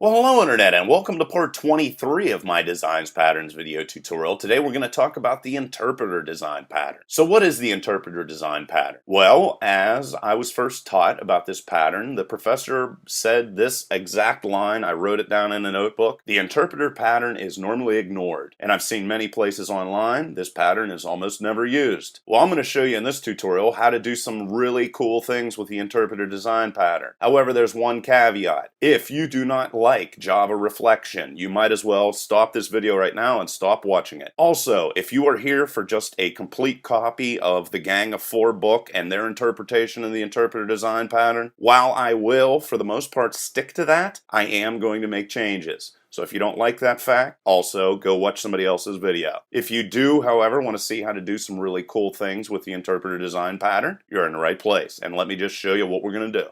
Well, hello Internet, and welcome to part 23 of my Designs Patterns video tutorial. Today we're going to talk about the interpreter design pattern. So what is the interpreter design pattern? Well, as I was first taught about this pattern, the professor said this exact line. I wrote it down in a notebook. The interpreter pattern is normally ignored, and I've seen many places online this pattern is almost never used. Well, I'm going to show you in this tutorial how to do some really cool things with the interpreter design pattern. However, there's one caveat. If you do not like Java Reflection, you might as well stop this video right now and stop watching it. Also, if you are here for just a complete copy of the Gang of Four book and their interpretation of the interpreter design pattern, while I will, for the most part, stick to that, I am going to make changes. So if you don't like that fact, also go watch somebody else's video. If you do, however, want to see how to do some really cool things with the interpreter design pattern, you're in the right place. And let me just show you what we're going to do.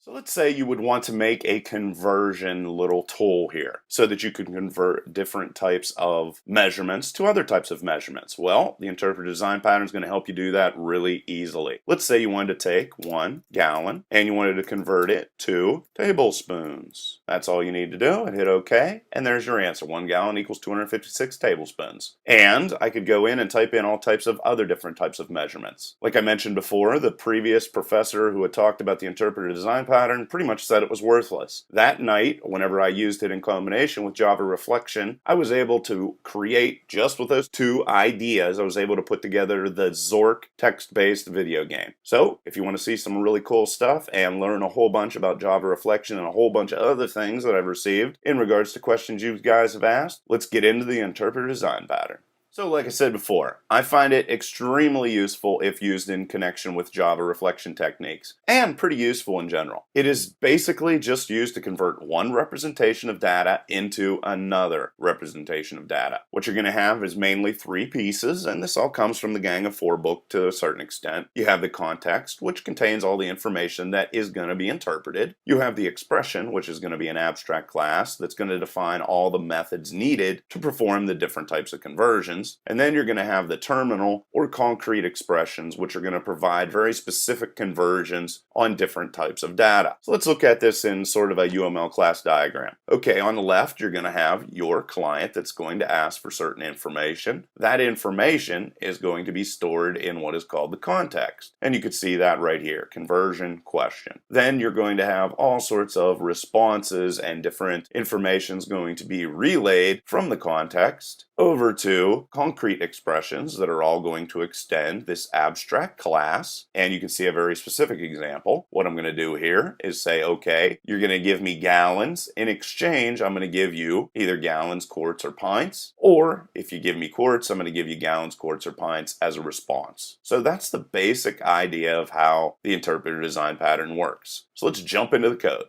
So let's say you would want to make a conversion little tool here so that you can convert different types of measurements to other types of measurements. Well, the interpreter design pattern is going to help you do that really easily. Let's say you wanted to take 1 gallon and you wanted to convert it to tablespoons. That's all you need to do, and hit OK, and there's your answer. 1 gallon equals 256 tablespoons. And I could go in and type in all types of other different types of measurements. Like I mentioned before, the previous professor who had talked about the interpreter design pattern pretty much said it was worthless. That night, whenever I used it in combination with Java Reflection, I was able to create, just with those two ideas, I was able to put together the Zork text-based video game. So, if you want to see some really cool stuff and learn a whole bunch about Java Reflection and a whole bunch of other things that I've received in regards to questions you guys have asked, let's get into the interpreter design pattern. So like I said before, I find it extremely useful if used in connection with Java Reflection techniques, and pretty useful in general. It is basically just used to convert one representation of data into another representation of data. What you're going to have is mainly 3 pieces, and this all comes from the Gang of Four book to a certain extent. You have the context, which contains all the information that is going to be interpreted. You have the expression, which is going to be an abstract class that's going to define all the methods needed to perform the different types of conversions. And then you're going to have the terminal or concrete expressions, which are going to provide very specific conversions on different types of data. So let's look at this in sort of a UML class diagram. Okay, on the left, you're going to have your client that's going to ask for certain information. That information is going to be stored in what is called the context. And you can see that right here, conversion question. Then you're going to have all sorts of responses and different informations going to be relayed from the context over to concrete expressions that are all going to extend this abstract class. And you can see a very specific example. What I'm going to do here is say, okay, you're going to give me gallons. In exchange, I'm going to give you either gallons, quarts, or pints. Or if you give me quarts, I'm going to give you gallons, quarts, or pints as a response. So that's the basic idea of how the interpreter design pattern works. So let's jump into the code.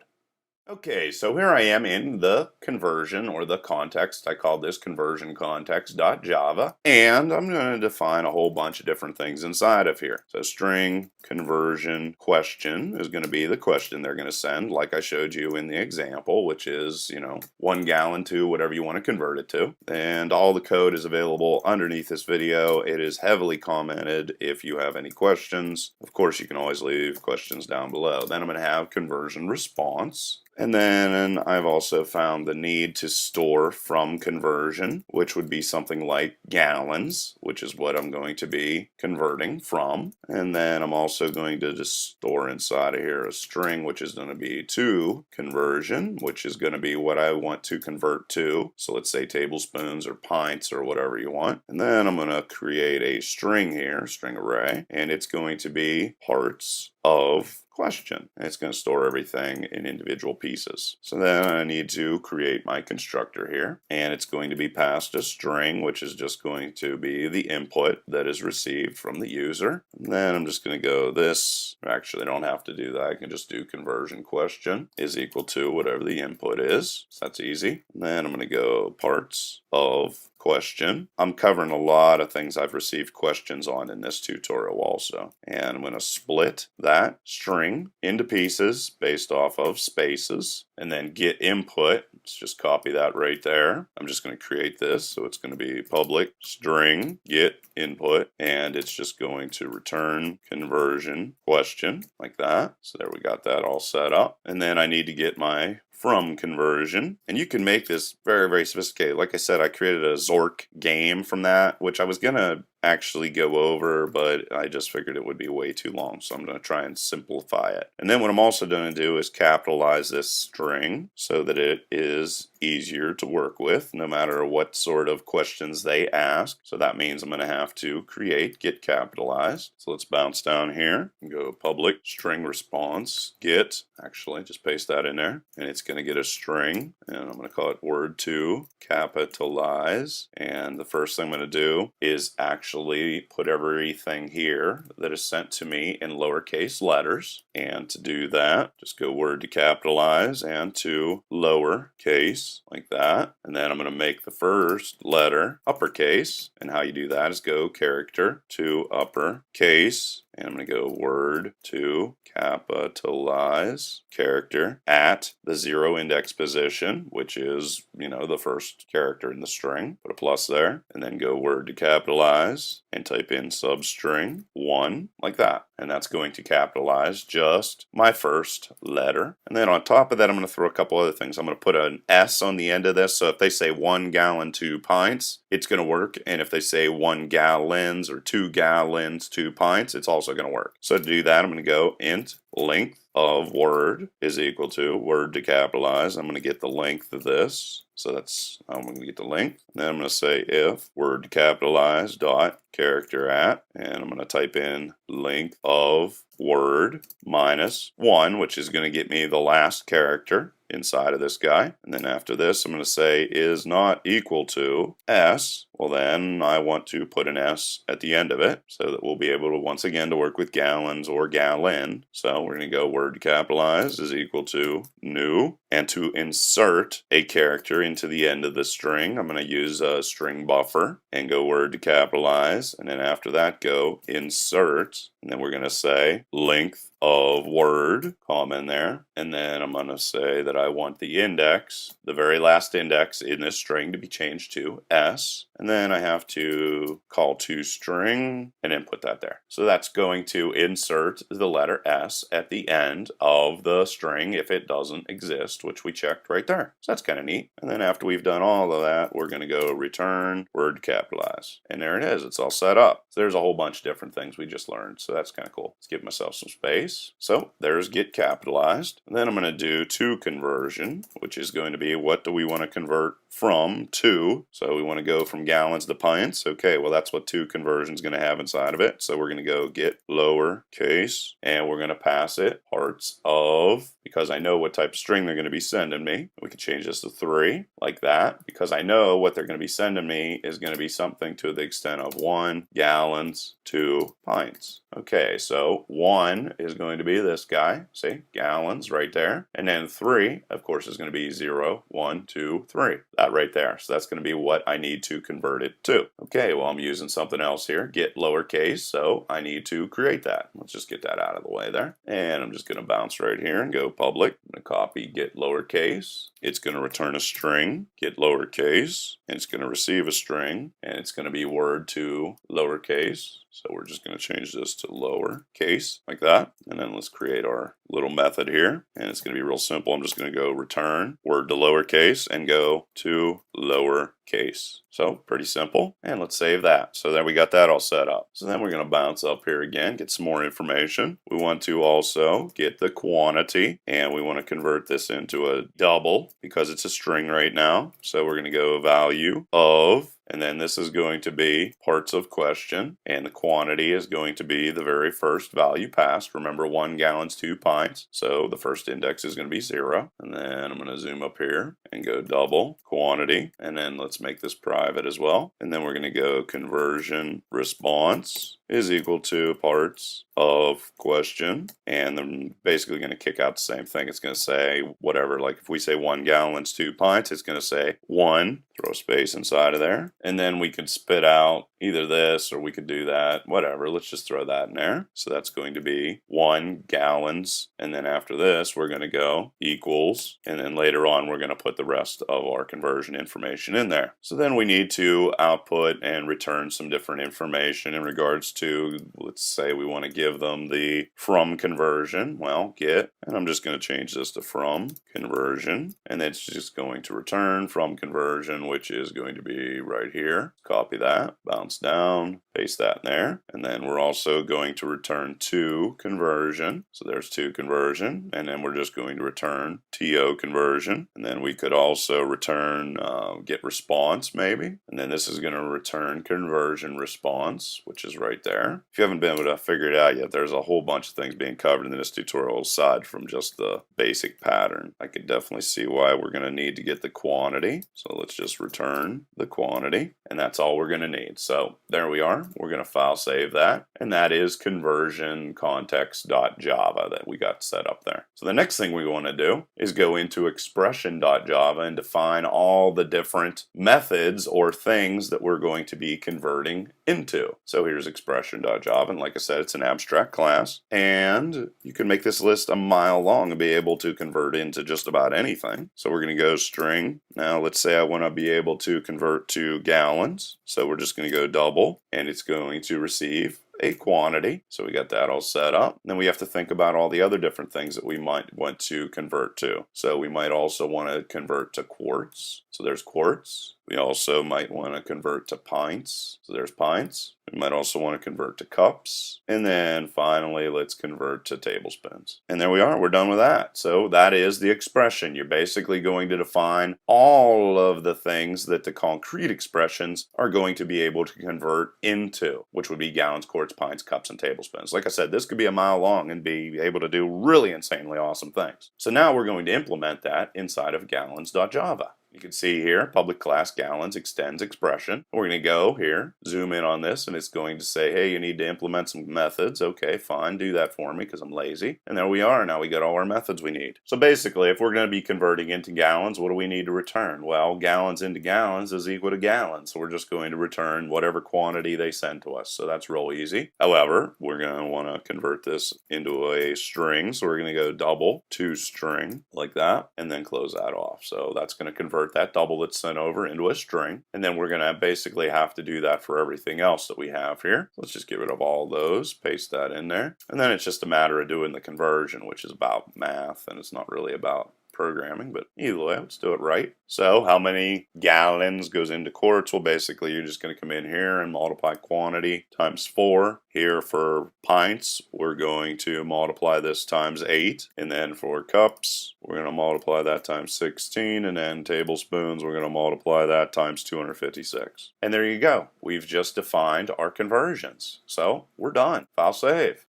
Okay, so here I am in the conversion or the context. I call this conversion context.java, and I'm going to define a whole bunch of different things inside of here. So string conversion question is going to be the question they're going to send, like I showed you in the example, which is, 1 gallon to whatever you want to convert it to. And all the code is available underneath this video. It is heavily commented. If you have any questions, of course, you can always leave questions down below. Then I'm going to have conversion response. And then I've also found the need to store from conversion, which would be something like gallons, which is what I'm going to be converting from. And then I'm also going to just store inside of here a string, which is going to be to conversion, which is going to be what I want to convert to. So let's say tablespoons or pints or whatever you want. And then I'm going to create a string here, string array, and it's going to be parts of question. And it's going to store everything in individual pieces. So then I need to create my constructor here, and it's going to be passed a string, which is just going to be the input that is received from the user. And then I'm just going to go this, actually I don't have to do that, I can just do conversion question is equal to whatever the input is. So that's easy. And then I'm going to go parts of question. I'm covering a lot of things I've received questions on in this tutorial also. And I'm going to split that string into pieces based off of spaces, and then get input. Let's just copy that right there. I'm just going to create this, so it's going to be public string get input, and it's just going to return conversion question like that. So there we got that all set up. And then I need to get my from conversion. And you can make this very, very sophisticated. Like I said, I created a Zork game from that, which I was going to actually go over, but I just figured it would be way too long, so I'm going to try and simplify it. And then what I'm also going to do is capitalize this string so that it is easier to work with no matter what sort of questions they ask. So that means I'm going to have to create get capitalized. So let's bounce down here and go public string response get. Actually, just paste that in there, and it's going to get a string, and I'm going to call it word2 capitalize. And the first thing I'm going to do is actually put everything here that is sent to me in lowercase letters. And to do that, just go word to capitalize and to lowercase like that. And then I'm going to make the first letter uppercase. And how you do that is go character to uppercase. And I'm going to go word to capitalize character at the 0 index position, which is, the first character in the string. Put a plus there, and then go word to capitalize and type in substring 1 like that. And that's going to capitalize just my first letter. And then on top of that, I'm going to throw a couple other things. I'm going to put an S on the end of this. So if they say 1 gallon, 2 pints, it's going to work. And if they say 1 gallons or 2 gallons, 2 pints, it's also going to work. So to do that, I'm going to go int length of word is equal to word to capitalize. I'm going to get the length of this. So that's, I'm going to get the length. And then I'm going to say if word to capitalize dot character at, and I'm going to type in length of word minus 1, which is going to get me the last character inside of this guy. And then after this, I'm going to say is not equal to S. Well, then I want to put an S at the end of it so that we'll be able to once again to work with gallons or gallon. So we're going to go word to capitalize is equal to new, and to insert a character into the end of the string, I'm going to use a string buffer and go word to capitalize, and then after that go insert, and then we're going to say length of word, comma in there, and then I'm going to say that I want the index, the very last index in this string, to be changed to S, and then I have to call toString and then put that there. So that's going to insert the letter S at the end of the string if it doesn't exist, which we checked right there. So that's kind of neat. And then after we've done all of that, we're going to go return word capitalize, and there it is. It's all set up. So there's a whole bunch of different things we just learned, so that's kind of cool. Let's give myself some space. So there's get capitalized. And then I'm going to do to conversion, which is going to be what do we want to convert from to. So we want to go from gallons to pints. Okay, well that's what to conversion is going to have inside of it. So we're going to go get lowercase, and we're going to pass it parts of, because I know what type of string they're going to be sending me. We can change this to 3 like that, because I know what they're going to be sending me is going to be something to the extent of 1 gallons to pints. Okay, so 1 is going to be this guy, see, gallons right there. And then 3, of course, is going to be 0, 1, 2, 3. That right there. So that's going to be what I need to convert it to. Okay, well, I'm using something else here, get lowercase, so I need to create that. Let's just get that out of the way there. And I'm just going to bounce right here and go public. I'm going to copy get lowercase. It's going to return a string, get lowercase, and it's going to receive a string, and it's going to be word to lowercase. So we're just going to change this to lowercase like that. And then let's create our little method here. And it's going to be real simple. I'm just going to go return word to lowercase and go to lowercase. So pretty simple. And let's save that. So then we got that all set up. So then we're going to bounce up here again, get some more information. We want to also get the quantity, and we want to convert this into a double because it's a string right now. So we're going to go value of, and then this is going to be parts of question, and the quantity is going to be the very first value passed. Remember, 1 gallons, 2 pints. So the first index is going to be 0. And then I'm going to zoom up here and go double quantity. And then let's make this private as well. And then we're going to go conversion response is equal to parts of question, and I'm basically going to kick out the same thing. It's going to say whatever, like if we say 1 gallons, 2 pints, it's going to say 1, throw a space inside of there, and then we could spit out either this or we could do that, whatever. Let's just throw that in there. So that's going to be 1 gallons, and then after this we're going to go equals, and then later on we're going to put the rest of our conversion information in there. So then we need to output and return some different information in regards to, let's say we want to give them the from conversion. Well, get, and I'm just going to change this to from conversion, and it's just going to return from conversion, which is going to be right here. Copy that, bounce down, paste that in there, and then we're also going to return to conversion. So there's to conversion, and then we're just going to return to conversion, and then we could also return get response maybe, and then this is going to return conversion response, which is right there. If you haven't been able to figure it out yet, there's a whole bunch of things being covered in this tutorial aside from just the basic pattern. I could definitely see why we're going to need to get the quantity, so let's just return the quantity, and that's all we're going to need. So there we are. We're going to file save that, and that is conversion context.java that we got set up there. So the next thing we want to do is go into expression.java and define all the different methods or things that we're going to be converting into. So here's expression.java, and like I said, it's an abstract class, and you can make this list a mile long and be able to convert into just about anything. So we're going to go string. Now let's say I want to be able to convert to gallons, so we're just going to go double, and it's going to receive a quantity. So we got that all set up. Then we have to think about all the other different things that we might want to convert to. So we might also want to convert to quarts. So there's quarts. We also might want to convert to pints. So there's pints. We might also want to convert to cups. And then finally, let's convert to tablespoons. And there we are. We're done with that. So that is the expression. You're basically going to define all of the things that the concrete expressions are going to be able to convert into, which would be gallons, quarts, pints, cups, and tablespoons. Like I said, this could be a mile long and be able to do really insanely awesome things. So now we're going to implement that inside of gallons.java. You can see here, public class gallons extends expression. We're going to go here, zoom in on this, and it's going to say, hey, you need to implement some methods. Okay, fine, do that for me because I'm lazy. And there we are. Now we got all our methods we need. So basically, if we're going to be converting into gallons, what do we need to return? Well, gallons into gallons is equal to gallons. So we're just going to return whatever quantity they send to us. So that's real easy. However, we're going to want to convert this into a string. So we're going to go double to string like that, and then close that off. So that's going to convert that double that's sent over into a string, and then we're going to basically have to do that for everything else that we have here. Let's just get rid of all those, paste that in there, and then it's just a matter of doing the conversion, which is about math, and it's not really about programming, but either way, let's do it right. So how many gallons goes into quarts? Well, basically, you're just going to come in here and multiply quantity times 4. Here for pints, we're going to multiply this times 8. And then for cups, we're going to multiply that times 16. And then tablespoons, we're going to multiply that times 256. And there you go. We've just defined our conversions. So we're done. File save.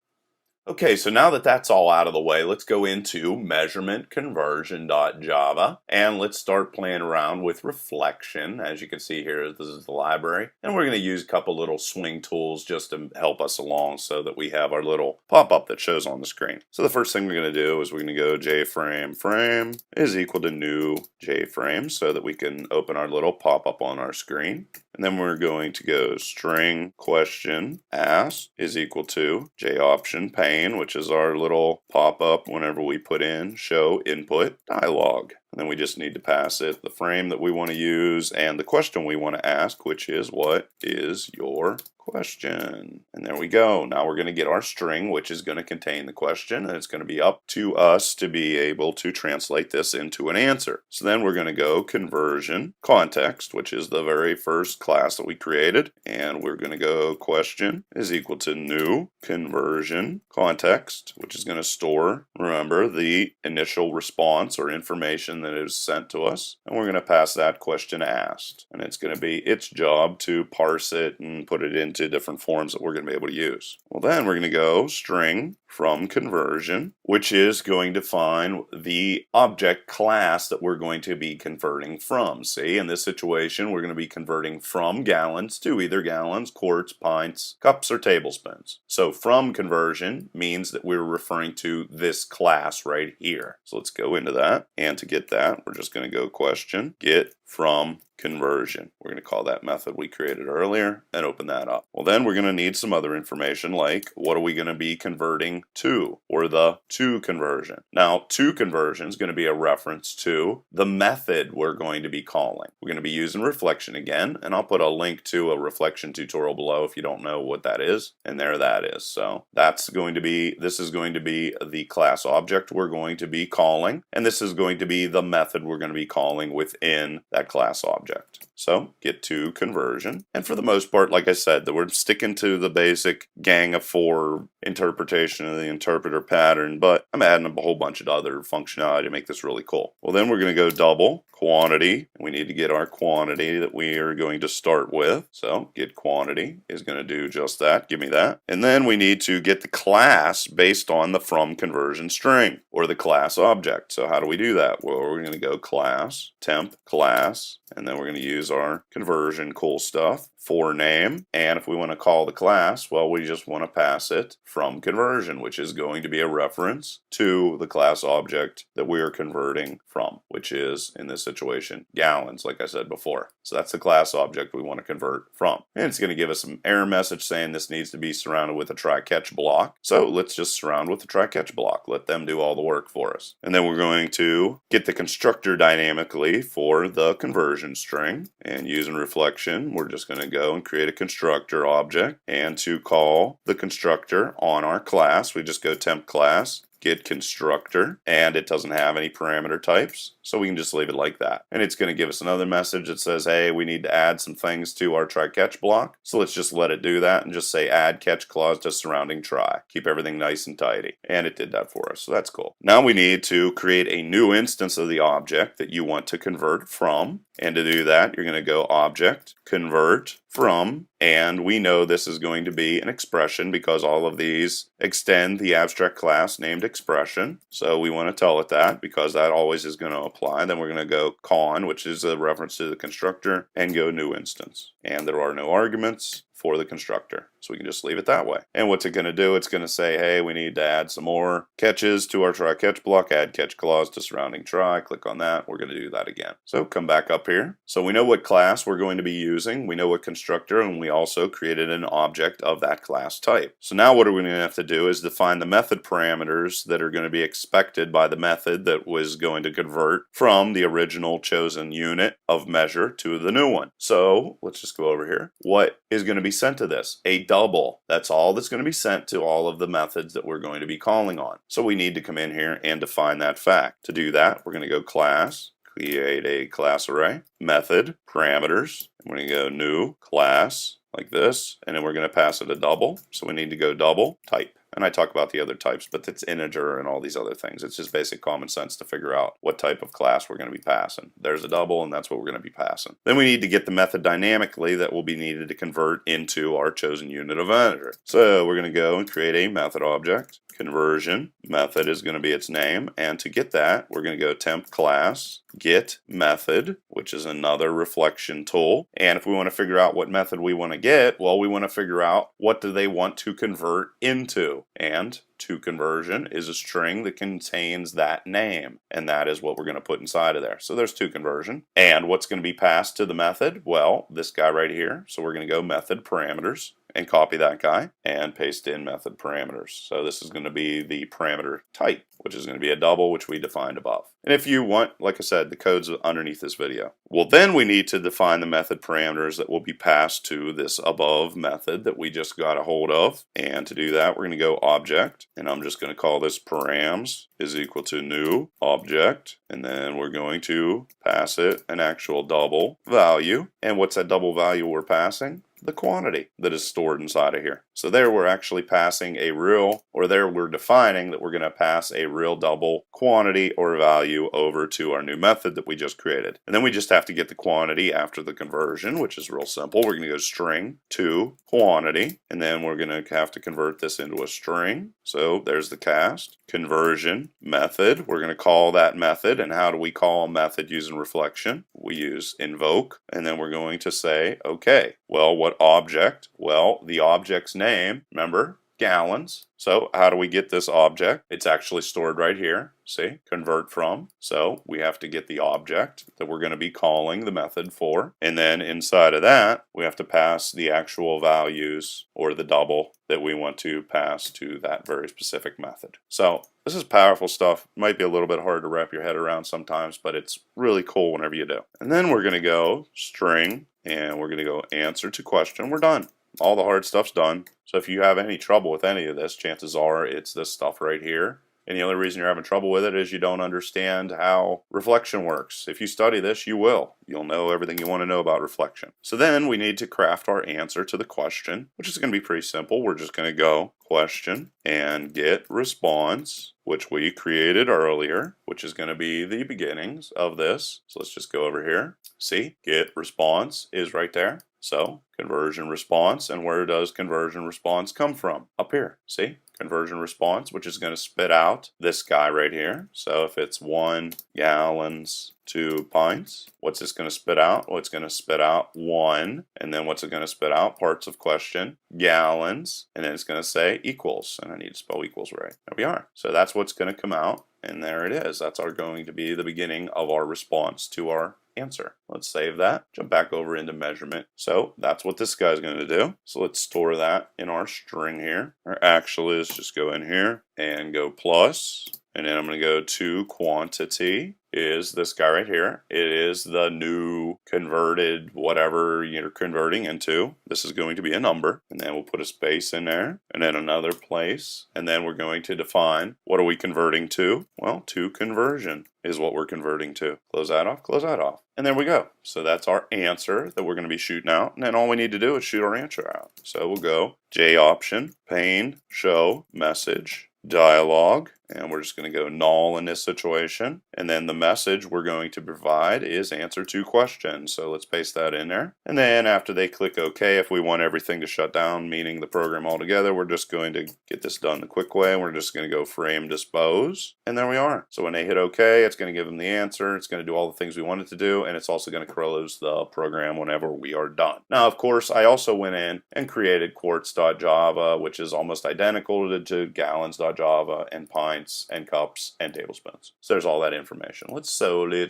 Okay, so now that that's all out of the way, let's go into measurement conversion.java, and let's start playing around with reflection. As you can see here, this is the library, and we're going to use a couple little swing tools just to help us along so that we have our little pop-up that shows on the screen. So the first thing we're going to do is we're going to go jframe frame is equal to new jframe so that we can open our little pop-up on our screen. And then we're going to go string question asked is equal to joption pane, which is our little pop-up whenever we put in show input dialog. And then we just need to pass it the frame that we want to use and the question we want to ask, which is what is your question? And there we go. Now we're going to get our string, which is going to contain the question, and it's going to be up to us to be able to translate this into an answer. So then we're going to go conversion context, which is the very first class that we created, and we're going to go question is equal to new conversion context, which is going to store, remember, the initial response or information that is sent to us, and we're going to pass that question asked, and it's going to be its job to parse it and put it into different forms that we're going to be able to use. Well, then we're going to go string from conversion, which is going to define the object class that we're going to be converting from. See, in this situation, we're going to be converting from gallons to either gallons, quarts, pints, cups, or tablespoons. So from conversion means that we're referring to this class right here. So let's go into that, and to get that, we're just going to go question get from conversion. We're going to call that method we created earlier and open that up. Well, then we're going to need some other information like what are we going to be converting to, or the to conversion. Now, to conversion is going to be a reference to the method we're going to be calling. We're going to be using reflection again, and I'll put a link to a reflection tutorial below if you don't know what that is, and there that is. So this is going to be the class object we're going to be calling, and this is going to be the method we're going to be calling within that class object. So get to conversion, and for the most part, like I said, we're sticking to the basic gang of 4 interpretation of the interpreter pattern, but I'm adding a whole bunch of other functionality to make this really cool. Well, then we're going to go double quantity. We need to get our quantity that we are going to start with. So get quantity is going to do just that. Give me that. And then we need to get the class based on the from conversion string, or the class object. So how do we do that? Well, we're going to go class, temp class, and then we're going to use our conversion cool stuff for name. And if we want to call the class, well, we just want to pass it from conversion, which is going to be a reference to the class object that we are converting from, which is, in this situation, gallons, like I said before. So that's the class object we want to convert from. And it's going to give us some error message saying this needs to be surrounded with a try-catch block. So let's just surround with the try-catch block. Let them do all the work for us. And then we're going to get the constructor dynamically for the conversion string. And using reflection, we're just going to go and create a constructor object. And to call the constructor on our class, we just go temp class, get constructor, and it doesn't have any parameter types, so we can just leave it like that. And it's going to give us another message that says, hey, we need to add some things to our try catch block. So let's just let it do that and just say add catch clause to surrounding try. Keep everything nice and tidy. And it did that for us, so that's cool. Now we need to create a new instance of the object that you want to convert from. And to do that, you're going to go object, convert from, and we know this is going to be an expression because all of these extend the abstract class named expression. So we want to tell it that because that always is going to apply. Then we're going to go con, which is a reference to the constructor, and go new instance. And there are no arguments for the constructor, so we can just leave it that way. And what's it going to do? It's going to say, hey, we need to add some more catches to our try catch block, add catch clause to surrounding try. Click on that. We're going to do that again. So come back up here. So we know what class we're going to be using. We know what constructor, and we also created an object of that class type. So now what we're going to have to do is define the method parameters that are going to be expected by the method that was going to convert from the original chosen unit of measure to the new one. So let's just go over here. What is going to be sent to this? A double. That's all that's going to be sent to all of the methods that we're going to be calling on. So we need to come in here and define that fact. To do that, we're going to go class, create a class array, method, parameters, and we're going to go new class like this, and then we're going to pass it a double. So we need to go double type. And I talk about the other types, but it's integer and all these other things. It's just basic common sense to figure out what type of class we're going to be passing. There's a double, and that's what we're going to be passing. Then we need to get the method dynamically that will be needed to convert into our chosen unit of integer. So we're going to go and create a method object. Conversion method is going to be its name, and to get that, we're going to go temp class, get method, which is another reflection tool. And if we want to figure out what method we want to get, well, we want to figure out what do they want to convert into. And to conversion is a string that contains that name, and that is what we're going to put inside of there. So there's to conversion. And what's going to be passed to the method? Well, this guy right here. So we're going to go method parameters and copy that guy and paste in method parameters. So this is going to be the parameter type, which is going to be a double, which we defined above. And if you want, like I said, the code's underneath this video. Well, then we need to define the method parameters that will be passed to this above method that we just got a hold of. And to do that, we're going to go object, and I'm just going to call this params is equal to new object, and then we're going to pass it an actual double value. And what's that double value we're passing? The quantity that is stored inside of here. So there we're actually passing a real, or there we're defining that we're going to pass a real double quantity or value over to our new method that we just created. And then we just have to get the quantity after the conversion, which is real simple. We're going to go string to quantity, and then we're going to have to convert this into a string. So there's the cast, conversion method. We're going to call that method, and how do we call a method using reflection? We use invoke, and then we're going to say, okay, well, what object? Well, the object's name, remember, gallons. So how do we get this object? It's actually stored right here. See, convert from. So we have to get the object that we're going to be calling the method for. And then inside of that, we have to pass the actual values or the double that we want to pass to that very specific method. So this is powerful stuff. Might be a little bit hard to wrap your head around sometimes, but it's really cool whenever you do. And then we're going to go string, and we're going to go answer to question. We're done. All the hard stuff's done. So if you have any trouble with any of this, chances are it's this stuff right here. And the only reason you're having trouble with it is you don't understand how reflection works. If you study this, you will. You'll know everything you want to know about reflection. So then we need to craft our answer to the question, which is going to be pretty simple. We're just going to go question and get response, which we created earlier, which is going to be the beginnings of this. So let's just go over here. See, get response is right there. So conversion response, and where does conversion response come from? Up here, see? Conversion response, which is going to spit out this guy right here. So if it's 1 gallons to pints, what's this going to spit out? Well, it's going to spit out 1, and then what's it going to spit out? Parts of question, gallons, and then it's going to say equals, and I need to spell equals right. There we are. So that's what's going to come out, and there it is. That's going to be the beginning of our response to our answer. Let's save that, jump back over into measurement. So that's what this guy's going to do. So let's store that in our string here. Or actually, let's just go in here and go plus, and then I'm going to go to quantity is this guy right here. It is the new converted whatever you're converting into. This is going to be a number, and then we'll put a space in there, and then another place, and then we're going to define what are we converting to? Well, to conversion is what we're converting to. Close that off, close that off. And there we go. So that's our answer that we're going to be shooting out. And then all we need to do is shoot our answer out. So we'll go J option, pane, show, message, dialog, and we're just going to go null in this situation. And then the message we're going to provide is answer to question. So let's paste that in there. And then after they click OK, if we want everything to shut down, meaning the program altogether, we're just going to get this done the quick way. We're just going to go frame dispose. And there we are. So when they hit OK, it's going to give them the answer. It's going to do all the things we want it to do. And it's also going to close the program whenever we are done. Now, of course, I also went in and created quarts.java, which is almost identical to gallons.java and pints and cups and tablespoons. So there's all that information. Let's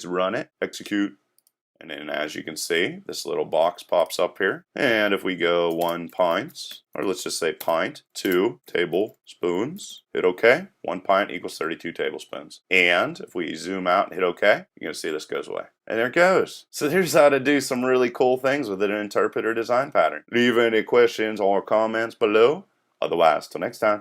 run it, execute, and then as you can see, this little box pops up here. And if we go 1 pint, or let's just say pint, 2 tablespoons, hit OK. 1 pint equals 32 tablespoons. And if we zoom out and hit OK, you're going to see this goes away. And there it goes. So there's how to do some really cool things with an interpreter design pattern. Leave any questions or comments below. Otherwise, till next time.